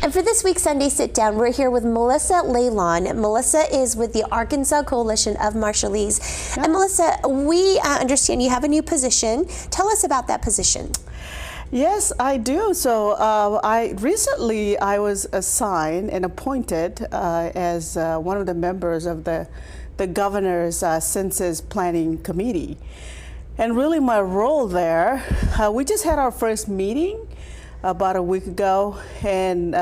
And for this week's Sunday Sit Down, we're here with Melissa Lalonde. Melissa is with the Arkansas Coalition of Marshallese. Yep. And Melissa, we understand you have a new position. Tell us about that position. Yes, I do. So I was assigned and appointed as one of the members of the governor's census planning committee. And really my role there, we just had our first meeting about a week ago, and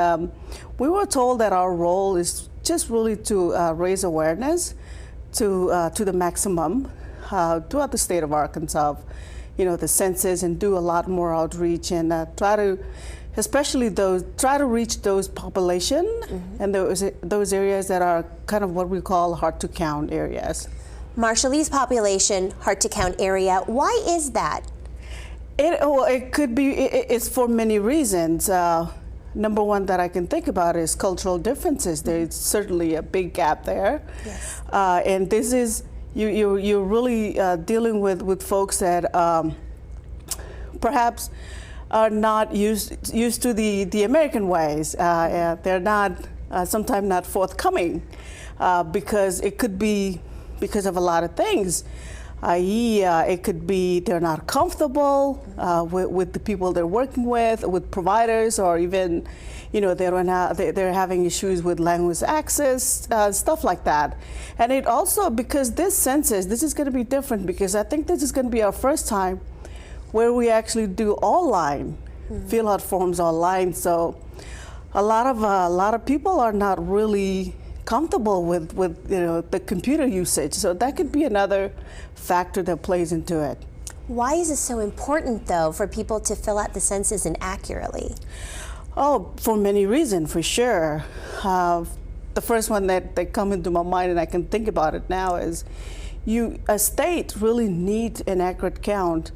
we were told that our role is just really to raise awareness to the maximum throughout the state of Arkansas, the census, and do a lot more outreach and try to reach those population and those areas that are kind of what we call hard to count areas. Marshallese population, hard to count area. Why is that? It could be, it's for many reasons. Number one that I can think about is cultural differences. There's certainly a big gap there. Yes. And this is, you're really dealing with folks that perhaps are not used to the American ways. They're not, sometimes not forthcoming because it could be because of a lot of things. It could be they're not comfortable with the people they're working with providers, or even, they're having issues with language access, stuff like that. And it also, because this census, this is going to be different, because I think this is going to be our first time where we actually do online, fill out forms online. So a lot of people are not really comfortable with the computer usage, so that could be another factor that plays into it. Why is it so important, though, for people to fill out the census and accurately? Oh, for many reasons, for sure. The first one that come into my mind, and I can think about it now, is a state really needs an accurate count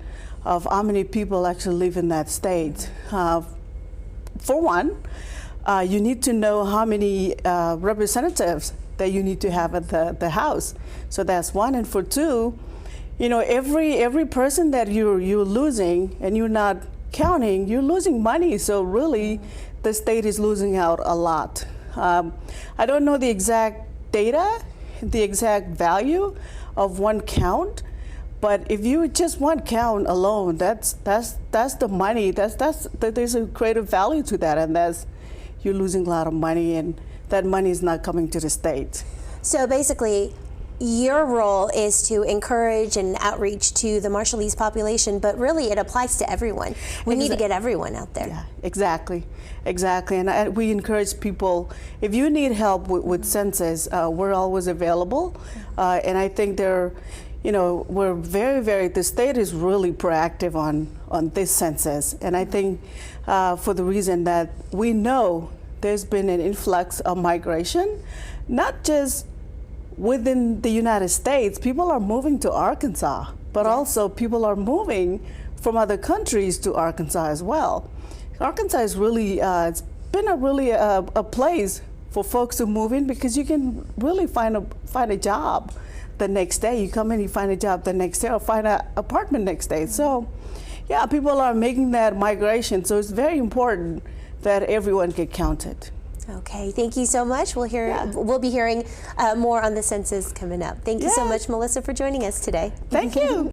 of how many people actually live in that state. For one, you need to know how many representatives that you need to have at the House. So that's one. And for two, every person that you're losing and you're not counting, you're losing money. So really, the state is losing out a lot. I don't know the exact data, the exact value of one count, but if you just one count alone, that's the money. There's a creative value to that, and you're losing a lot of money, and that money is not coming to the state. So basically, your role is to encourage and outreach to the Marshallese population, but really it applies to everyone. We need to get everyone out there. Yeah, exactly. And we encourage people, if you need help with census, we're always available. And I think we're the state is really proactive on this census. And I think for the reason that we know there's been an influx of migration, not just within the United States. People are moving to Arkansas, but also people are moving from other countries to Arkansas as well. Arkansas is really, it's been a place for folks to move in, because you can really find a job the next day. You come in, you find a job the next day, or find an apartment next day. So yeah, people are making that migration. So it's very important that everyone get counted. Okay, thank you so much. We'll be hearing more on the census coming up. Thank you so much, Melissa, for joining us today. Thank you.